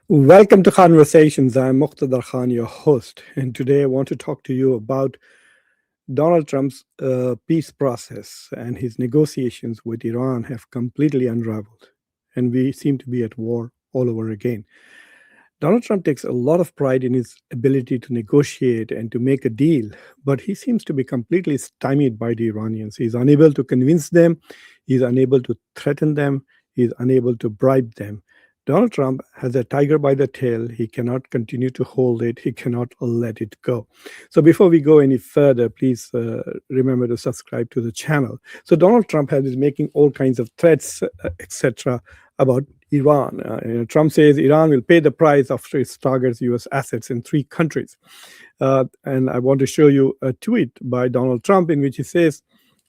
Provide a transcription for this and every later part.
Welcome to Conversations. I'm Muqtadar Khan, your host, and today I want to talk to you about Donald Trump's peace process and his negotiations with Iran have completely unraveled, and we seem to be at war all over again. Donald Trump takes a lot of pride in his ability to negotiate and to make a deal, but he seems to be completely stymied by the Iranians. He's unable to convince them, he's unable to threaten them, he's unable to bribe them. Donald Trump has a tiger by the tail. He cannot continue to hold it. He cannot let it go. So, before we go any further, please remember to subscribe to the channel. So, Donald Trump has been making all kinds of threats, etc., about Iran. Trump says Iran will pay the price after it targets U.S. assets in three countries. And I want to show you a tweet by Donald Trump in which he says,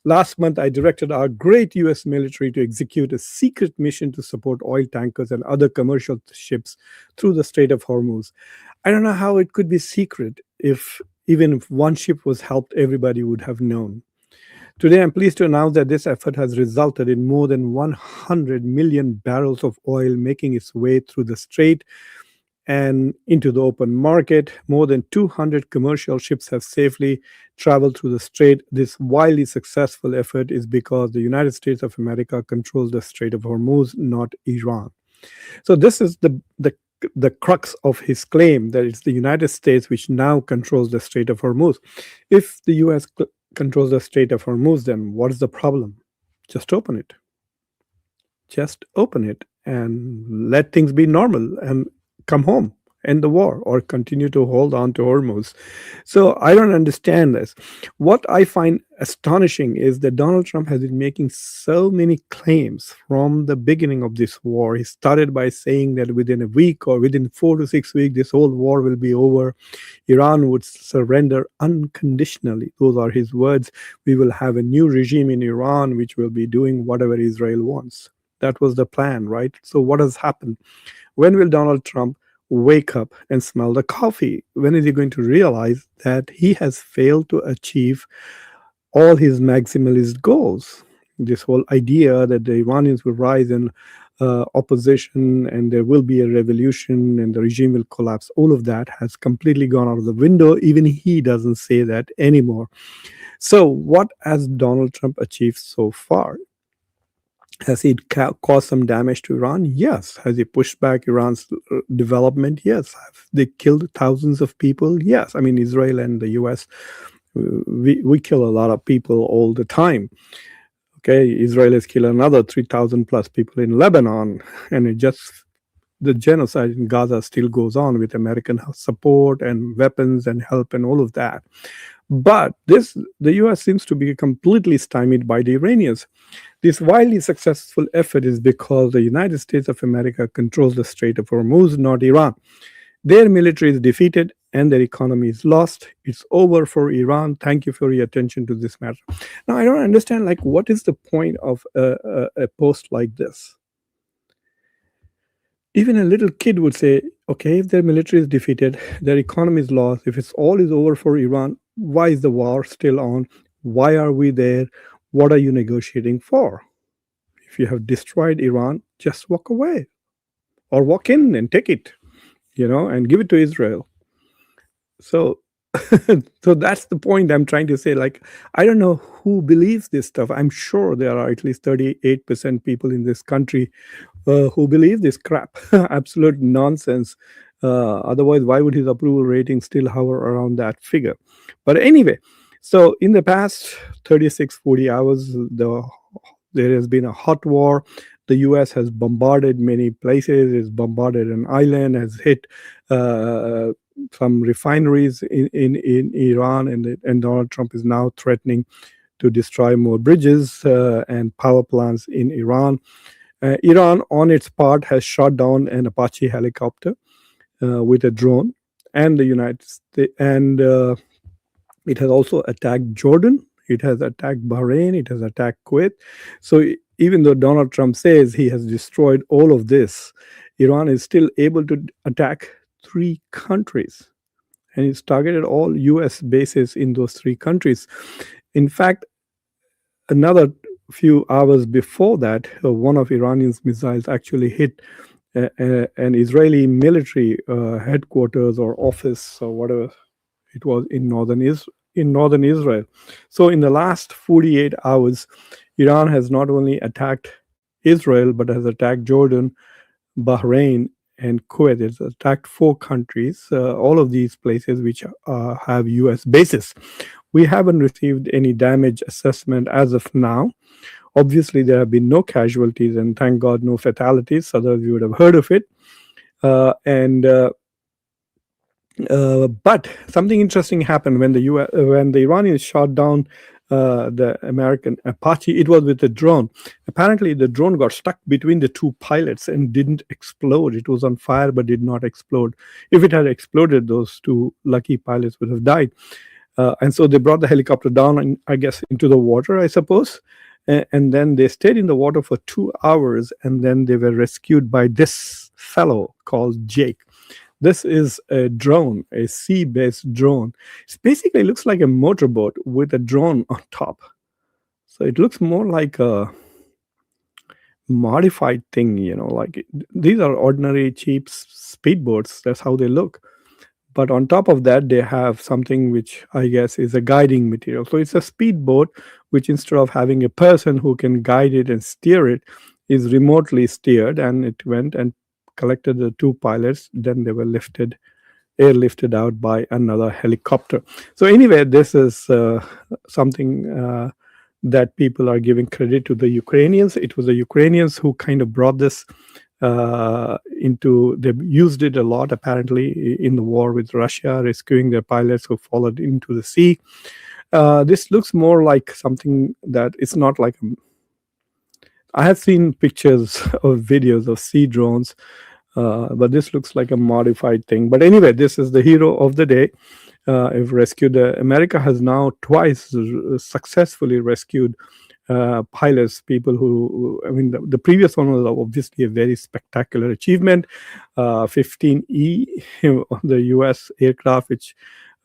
"Last month, I directed our great U.S. military to execute a secret mission to support oil tankers and other commercial ships through the Strait of Hormuz. I don't know how it could be secret if even if one ship was helped, everybody would have known. Today, I'm pleased to announce that this effort has resulted in more than 100 million barrels of oil making its way through the strait and into the open market. More than 200 commercial ships have safely traveled through the strait. This wildly successful effort is because the United States of America controls the Strait of Hormuz, not Iran." So this is the crux of his claim that it's the United States which now controls the Strait of Hormuz. If the US controls the Strait of Hormuz, then what is the problem? Just open it. Just open it and let things be normal and come home, end the war, or continue to hold on to Hormuz. So I don't understand this. What I find astonishing is that Donald Trump has been making so many claims from the beginning of this war. He started by saying that within a week or within 4 to 6 weeks, this whole war will be over. Iran would surrender unconditionally. Those are his words. We will have a new regime in Iran which will be doing whatever Israel wants. That was the plan, right? So, what has happened? When will Donald Trump wake up and smell the coffee? When is he going to realize that he has failed to achieve all his maximalist goals? This whole idea that the Iranians will rise in opposition and there will be a revolution and the regime will collapse, all of that has completely gone out of the window. Even he doesn't say that anymore. So, what has Donald Trump achieved so far? Has he caused some damage to Iran? Yes. Has he pushed back Iran's development? Yes. Have they killed thousands of people? Yes. I mean, Israel and the US, we kill a lot of people all the time. Okay, Israel has killed another 3,000 plus people in Lebanon, and the genocide in Gaza still goes on with American support and weapons and help and all of that. But the US seems to be completely stymied by the Iranians. This wildly successful effort is because the United States of America controls the Strait of Hormuz, not Iran. Their military is defeated and their economy is lost. It's over for Iran. Thank you for your attention to this matter. Now, I don't understand, like, what is the point of a post like this? Even a little kid would say, okay, if their military is defeated, their economy is lost, if it's all is over for Iran, why is the war still on? Why are we there? What are you negotiating for? If you have destroyed Iran, just walk away or walk in and take it, and give it to Israel. So, so that's the point I'm trying to say. Like, I don't know who believes this stuff. I'm sure there are at least 38% people in this country who believe this crap. Absolute nonsense. Otherwise, why would his approval rating still hover around that figure? But anyway, so in the past 36, 40 hours, there has been a hot war. The US has bombarded many places, has bombarded an island, has hit some refineries in Iran, and Donald Trump is now threatening to destroy more bridges and power plants in Iran. Iran, on its part, has shot down an Apache helicopter with a drone, and the United States, and it has also attacked Jordan. It has attacked Bahrain. It has attacked Kuwait. So even though Donald Trump says he has destroyed all of this, Iran is still able to attack three countries, and it's targeted all U.S. bases in those three countries. In fact, another few hours before that, one of Iranian's missiles actually hit an Israeli military headquarters or office or whatever it was in northern Israel. So in the last 48 hours, Iran has not only attacked Israel but has attacked Jordan, Bahrain, and Kuwait. It's attacked four countries, all of these places which have US bases. We haven't received any damage assessment as of now. Obviously, there have been no casualties, and thank God, no fatalities. Otherwise, we would have heard of it. And But something interesting happened when when the Iranians shot down the American Apache. It was with a drone. Apparently, the drone got stuck between the two pilots and didn't explode. It was on fire but did not explode. If it had exploded, those two lucky pilots would have died. And so they brought the helicopter down, and I guess into the water, I suppose. And then they stayed in the water for 2 hours, and then they were rescued by this fellow called Jake. This is a drone, a sea-based drone. It basically looks like a motorboat with a drone on top. So it looks more like a modified thing, like these are ordinary cheap speedboats. That's how they look. But on top of that, they have something which I guess is a guiding material. So it's a speedboat, which instead of having a person who can guide it and steer it, is remotely steered. And it went and collected the two pilots. Then they were airlifted out by another helicopter. So anyway, this is something that people are giving credit to the Ukrainians. It was the Ukrainians who kind of brought this they used it a lot apparently in the war with Russia, rescuing their pilots who followed into the sea. This looks more like something that it's not like I have seen pictures or videos of sea drones, but this looks like a modified thing. But anyway, this is the hero of the day. If rescued, America has now twice successfully rescued pilots, people who, I mean, the previous one was obviously a very spectacular achievement. 15E, the US aircraft, which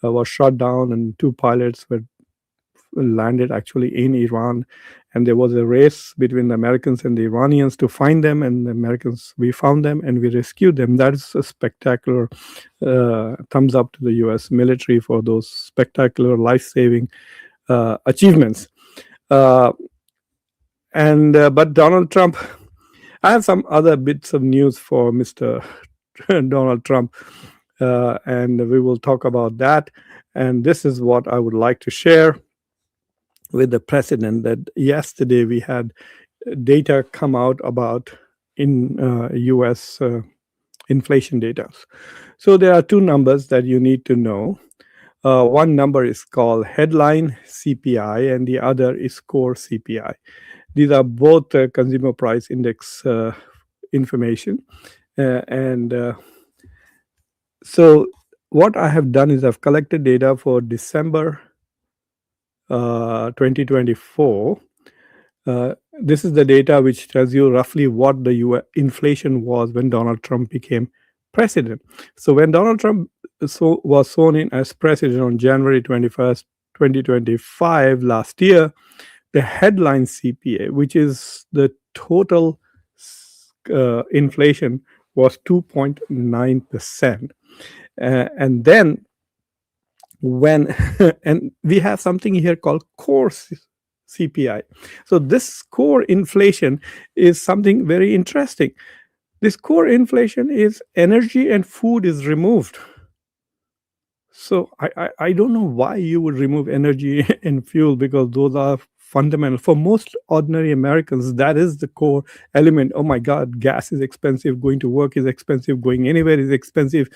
was shot down, and two pilots were landed actually in Iran. And there was a race between the Americans and the Iranians to find them, and the Americans, we found them and we rescued them. That's a spectacular thumbs up to the US military for those spectacular life-saving achievements. But Donald Trump, I have some other bits of news for Mr. Donald Trump, and we will talk about that. And this is what I would like to share with the president, that yesterday we had data come out about in US inflation data. So there are two numbers that you need to know. One number is called headline CPI and the other is core CPI. These are both consumer price index information. So what I have done is I've collected data for December 2024. This is the data which tells you roughly what the US inflation was when Donald Trump became president. So when Donald Trump was sworn in as president on January 21st, 2025 last year, the headline CPI, which is the total inflation, was 2.9%. And then and we have something here called core CPI. So this core inflation is something very interesting. This core inflation is energy and food is removed. So I don't know why you would remove energy and fuel, because those are fundamental for most ordinary Americans. That is the core element. Oh my God, gas is expensive, going to work is expensive, going anywhere is expensive.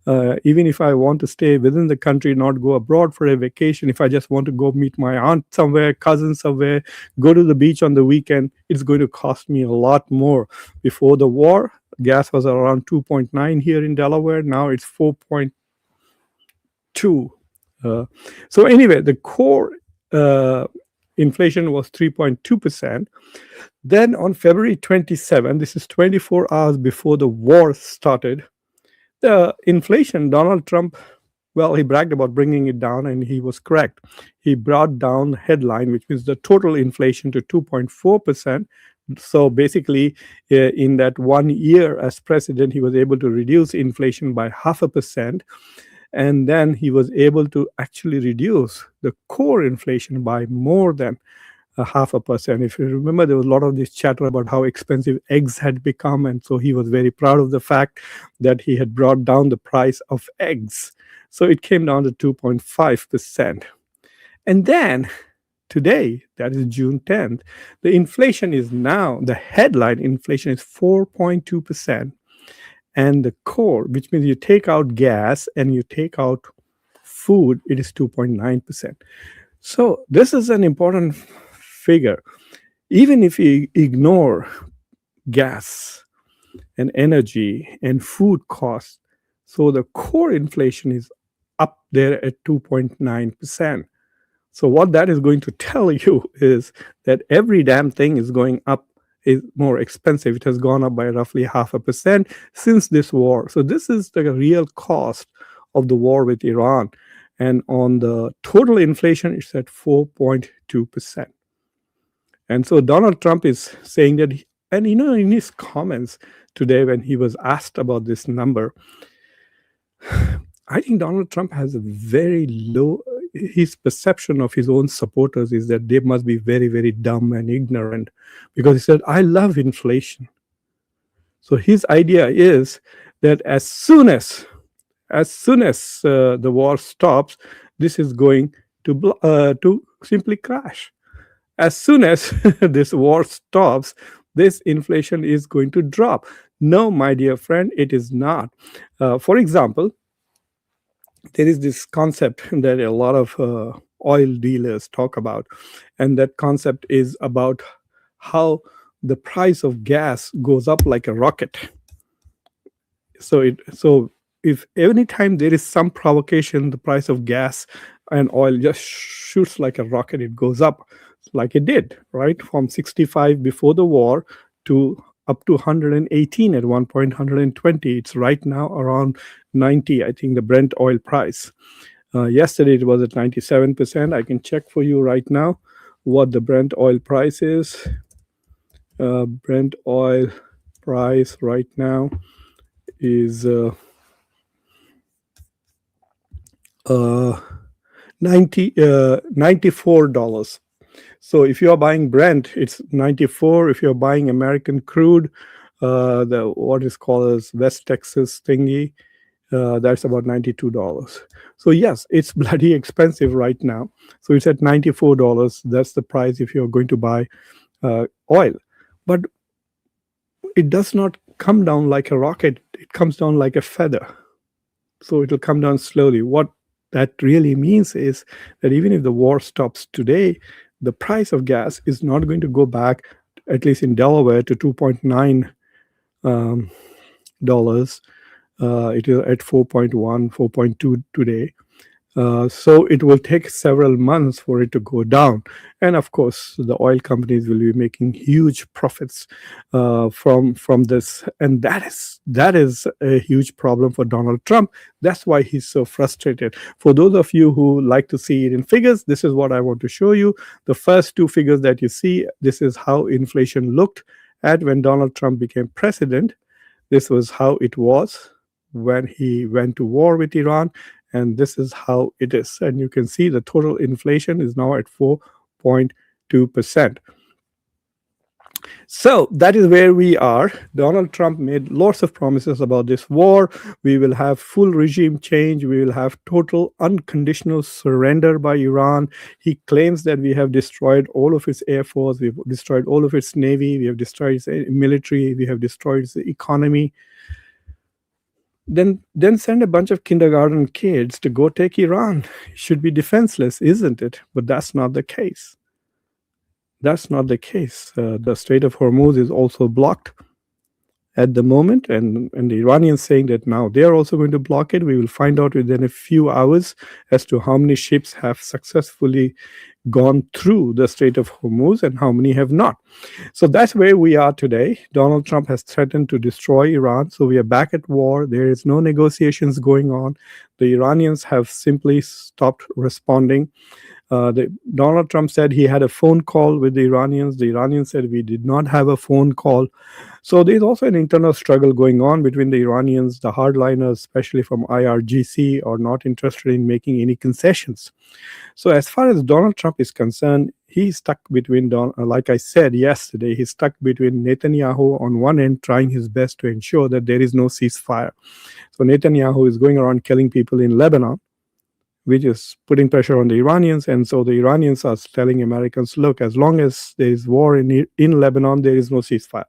Even if I want to stay within the country, not go abroad for a vacation, if I just want to go meet my aunt somewhere, cousin somewhere, go to the beach on the weekend, it's going to cost me a lot more. Before the war, gas was around 2.9 here in Delaware. Now it's 4.2. So anyway, the core inflation was 3.2%. Then on February 27, this is 24 hours before the war started, the inflation, Donald Trump, well, he bragged about bringing it down, and he was correct. He brought down headline, which means the total inflation, to 2.4%, So basically, in that 1 year as president, he was able to reduce inflation by 0.5%. And then he was able to actually reduce the core inflation by more than a 0.5%. If you remember, there was a lot of this chatter about how expensive eggs had become. And so he was very proud of the fact that he had brought down the price of eggs. So it came down to 2.5%. And then today, that is June 10th, the inflation is now, the headline inflation is 4.2%. And the core, which means you take out gas and you take out food, it is 2.9%. So this is an important figure. Even if you ignore gas and energy and food costs, so the core inflation is up there at 2.9%. So what that is going to tell you is that every damn thing is going up, is more expensive. It has gone up by roughly 0.5% since this war. So this is the real cost of the war with Iran. And on the total inflation, it's at 4.2%. And so Donald Trump is saying that, and in his comments today when he was asked about this number, I think Donald Trump has a very low, his perception of his own supporters is that they must be very, very dumb and ignorant, because he said, I love inflation. So his idea is that as soon as the war stops, this is going to simply crash. As soon as this war stops, this inflation is going to drop. No, my dear friend, it is not. For example, there is this concept that a lot of oil dealers talk about, and that concept is about how the price of gas goes up like a rocket. So if any time there is some provocation, the price of gas and oil just shoots like a rocket. It goes up like it did, right, from 65 before the war to up to 118 at one point, 120. It's right now around 90, I think, the Brent oil price. Yesterday it was at 97%. I can check for you right now what the Brent oil price is. Brent oil price right now is $94. So if you are buying Brent, it's 94. If you're buying American crude, the what is called as West Texas thingy, that's about $92. So yes, it's bloody expensive right now. So it's at $94. That's the price if you're going to buy oil. But it does not come down like a rocket. It comes down like a feather. So it will come down slowly. What that really means is that even if the war stops today, the price of gas is not going to go back, at least in Delaware, to $2.9. It is at 4.1, 4.2 today. So it will take several months for it to go down. And of course, the oil companies will be making huge profits from this. And that is a huge problem for Donald Trump. That's why he's so frustrated. For those of you who like to see it in figures, this is what I want to show you. The first two figures that you see, this is how inflation looked at when Donald Trump became president. This was how it was when he went to war with Iran. And this is how it is. And you can see the total inflation is now at 4.2%. So that is where we are. Donald Trump made lots of promises about this war. We will have full regime change. We will have total unconditional surrender by Iran. He claims that we have destroyed all of its air force. We've destroyed all of its navy. We have destroyed its military. We have destroyed its economy. Then send a bunch of kindergarten kids to go take Iran. It should be defenseless, isn't it? But that's not the case. That's not the case. The Strait of Hormuz is also blocked at the moment, and the Iranians saying that now they are also going to block it. We will find out within a few hours as to how many ships have successfully gone through the Strait of Hormuz and how many have not. So that's where we are today. Donald Trump has threatened to destroy Iran. So we are back at war. There is no negotiations going on. The Iranians have simply stopped responding. Donald Trump said he had a phone call with the Iranians. The Iranians said we did not have a phone call. So there's also an internal struggle going on between the Iranians. The hardliners, especially from IRGC, are not interested in making any concessions. So as far as Donald Trump is concerned, he's stuck between, like I said yesterday, he's stuck between Netanyahu on one end, trying his best to ensure that there is no ceasefire. So Netanyahu is going around killing people in Lebanon, which is putting pressure on the Iranians. And so the Iranians are telling Americans, look, as long as there is war in Lebanon, there is no ceasefire.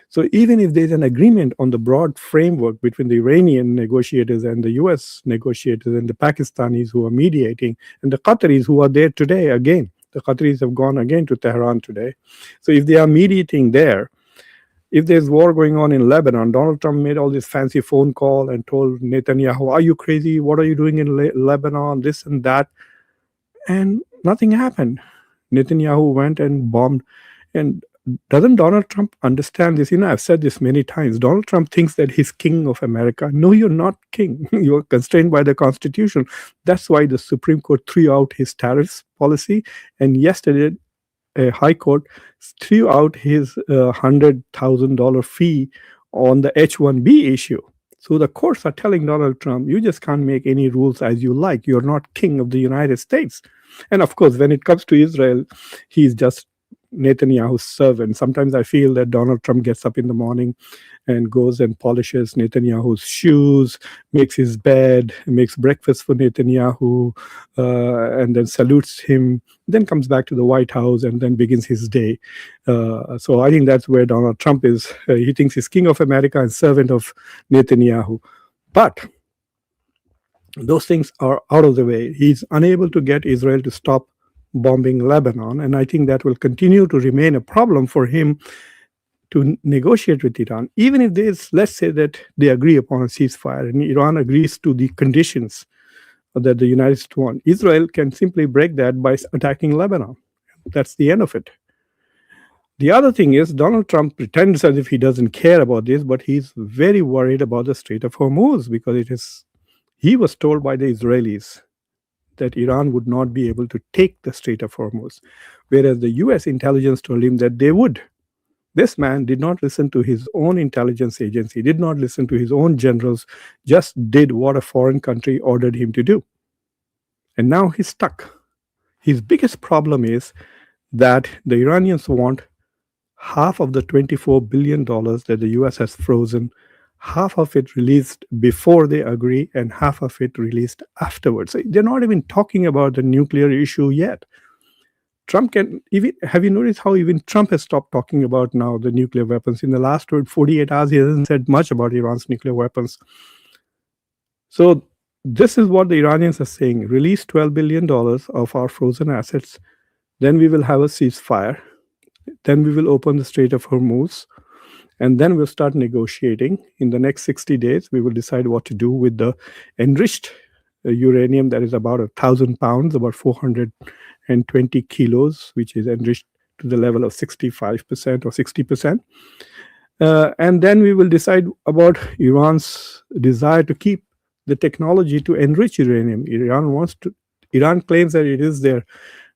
So even if there's an agreement on the broad framework between the Iranian negotiators and the US negotiators and the Pakistanis who are mediating and the Qataris who are there today again, the Qataris have gone again to Tehran today. So if they are mediating there, if there's war going on in Lebanon, Donald Trump made all this fancy phone call and told Netanyahu, are you crazy? What are you doing in Lebanon? This and that. And nothing happened. Netanyahu went and bombed. And doesn't Donald Trump understand this? I've said this many times. Donald Trump thinks that he's king of America. No, you're not king. You're constrained by the Constitution. That's why the Supreme Court threw out his tariffs policy. And yesterday, a high court threw out his $100,000 fee on the H-1B issue. So the courts are telling Donald Trump, you just can't make any rules as you like. You're not king of the United States. And of course, when it comes to Israel, he's just Netanyahu's servant. Sometimes I feel that Donald Trump gets up in the morning and goes and polishes Netanyahu's shoes, makes his bed, makes breakfast for Netanyahu, and then salutes him, then comes back to the White House and then begins his day. So I think that's where Donald Trump is. He thinks he's king of America and servant of Netanyahu. But those things are out of the way. He's unable to get Israel to stop bombing Lebanon, and I think that will continue to remain a problem for him to negotiate with Iran. Even if there's, let's say that they agree upon a ceasefire and Iran agrees to the conditions that the United States want, Israel can simply break that by attacking Lebanon. That's the end of it. The other thing is Donald Trump pretends as if he doesn't care about this, but he's very worried about the Strait of Hormuz because he was told by the Israelis that Iran would not be able to take the Strait of Hormuz, whereas the US intelligence told him that they would. This man did not listen to his own intelligence agency, did not listen to his own generals, just did what a foreign country ordered him to do. And now he's stuck. His biggest problem is that the Iranians want half of the $24 billion that the US has frozen, half of it released before they agree and half of it released afterwards. They're not even talking about the nuclear issue yet. Trump can even, have you noticed how even Trump has stopped talking about now the nuclear weapons? In the last 48 hours, he hasn't said much about Iran's nuclear weapons. So this is what the Iranians are saying. Release $12 billion of our frozen assets. Then we will have a ceasefire. Then we will open the Strait of Hormuz. And then we'll start negotiating. In the next 60 days, we will decide what to do with the enriched uranium that is about 1,000 pounds, about 420 kilos, which is enriched to the level of 65% or 60%. And then we will decide about Iran's desire to keep the technology to enrich uranium. Iran claims that it is their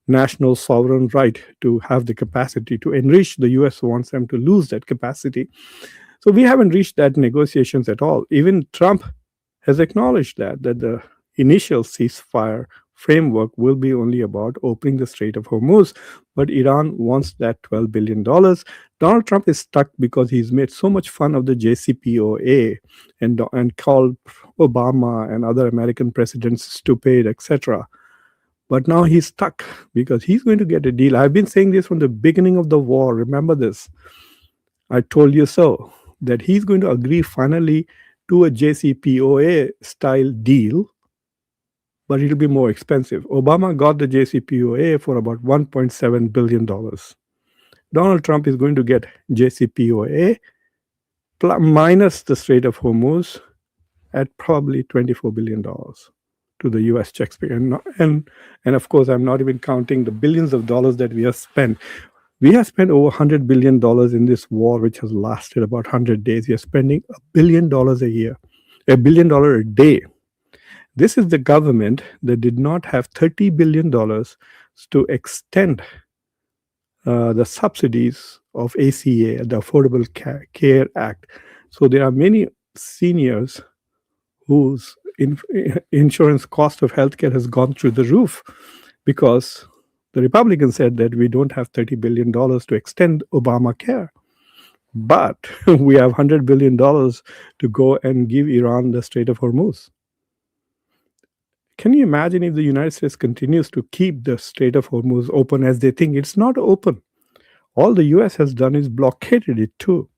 national sovereign right to have the capacity to enrich. The US wants them to lose that capacity. So we haven't reached that negotiations at all. Even Trump has acknowledged that the initial ceasefire framework will be only about opening the Strait of Hormuz, but Iran wants that $12 billion. Donald Trump is stuck because he's made so much fun of the JCPOA and called Obama and other American presidents stupid, etc. But now he's stuck because he's going to get a deal. I've been saying this from the beginning of the war. Remember this. I told you so, that he's going to agree finally to a JCPOA style deal, but it'll be more expensive. Obama got the JCPOA for about $1.7 billion. Donald Trump is going to get JCPOA minus the Strait of Hormuz at probably $24 billion. To the US checks. And of course, I'm not even counting the billions of dollars that we have spent. We have spent over $100 billion in this war, which has lasted about 100 days. We are spending $1 billion a year, $1 billion a day. This is the government that did not have $30 billion to extend the subsidies of ACA, the Affordable Care Act. So there are many seniors whose insurance cost of healthcare has gone through the roof because the Republicans said that we don't have $30 billion to extend Obamacare. But we have $100 billion to go and give Iran the Strait of Hormuz. Can you imagine if the United States continues to keep the Strait of Hormuz open as they think it's not open? All the US has done is blockaded it too.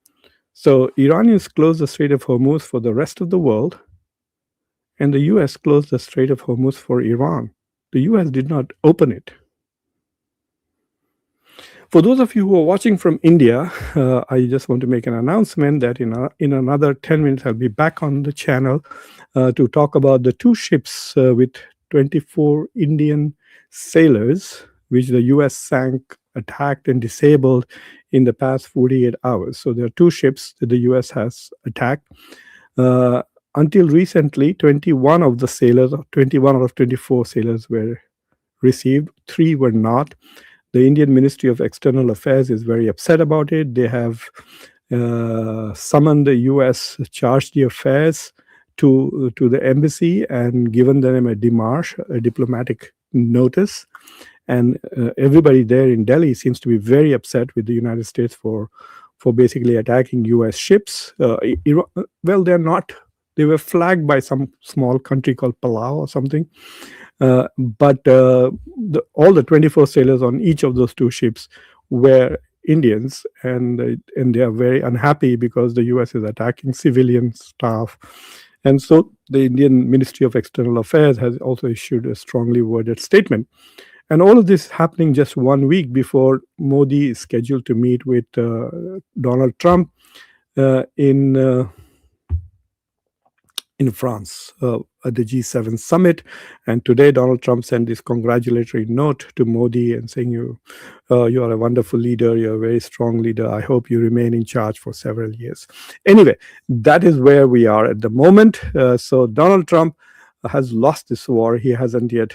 So Iranians closed the Strait of Hormuz for the rest of the world, and the US closed the Strait of Hormuz for Iran. The US did not open it. For those of you who are watching from India, I just want to make an announcement that in another 10 minutes, I'll be back on the channel to talk about the two ships with 24 Indian sailors, which the US sank, attacked, and disabled in the past 48 hours. So there are two ships that the US has attacked. Until recently, 21 of the sailors, 21 out of 24 sailors were received, 3 were not. The Indian Ministry of External Affairs is very upset about it. They have summoned the U.S. charge d'affaires to the embassy and given them a démarche, a diplomatic notice. And everybody there in Delhi seems to be very upset with the United States for basically attacking U.S. ships. Well, they're not. They were flagged by some small country called Palau or something. But all the 24 sailors on each of those two ships were Indians, and they are very unhappy because the US is attacking civilian staff. And so the Indian Ministry of External Affairs has also issued a strongly worded statement. And all of this is happening just 1 week before Modi is scheduled to meet with Donald Trump in France at the G7 summit. And today, Donald Trump sent this congratulatory note to Modi and saying, you are a wonderful leader. You're a very strong leader. I hope you remain in charge for several years. Anyway, that is where we are at the moment. So Donald Trump has lost this war. He hasn't yet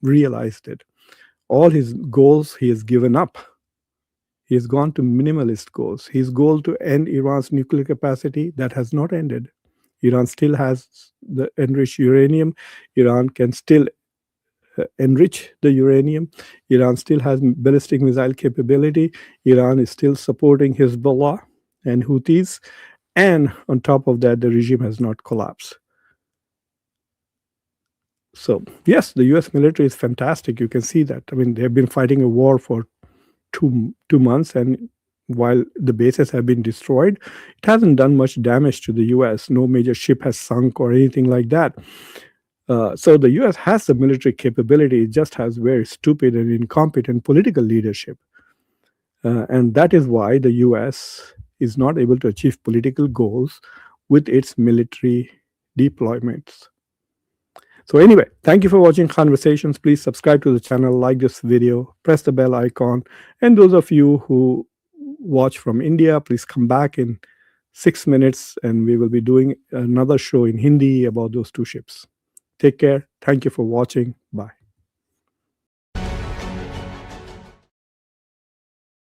realized it. All his goals he has given up. He has gone to minimalist goals. His goal to end Iran's nuclear capacity, that has not ended. Iran still has the enriched uranium. Iran can still enrich the uranium. Iran still has ballistic missile capability. Iran is still supporting Hezbollah and Houthis. And on top of that, the regime has not collapsed. So, yes, the US military is fantastic. You can see that. I mean, they've been fighting a war for two months, and while the bases have been destroyed, it hasn't done much damage to the US. No major ship has sunk or anything like that. So the US has the military capability, it just has very stupid and incompetent political leadership. And that is why the US is not able to achieve political goals with its military deployments. So anyway, thank you for watching Khanversations. Please subscribe to the channel, like this video, press the bell icon. And those of you who watch from India, please come back in 6 minutes and we will be doing another show in Hindi about those two ships. Take care. Thank you for watching. Bye.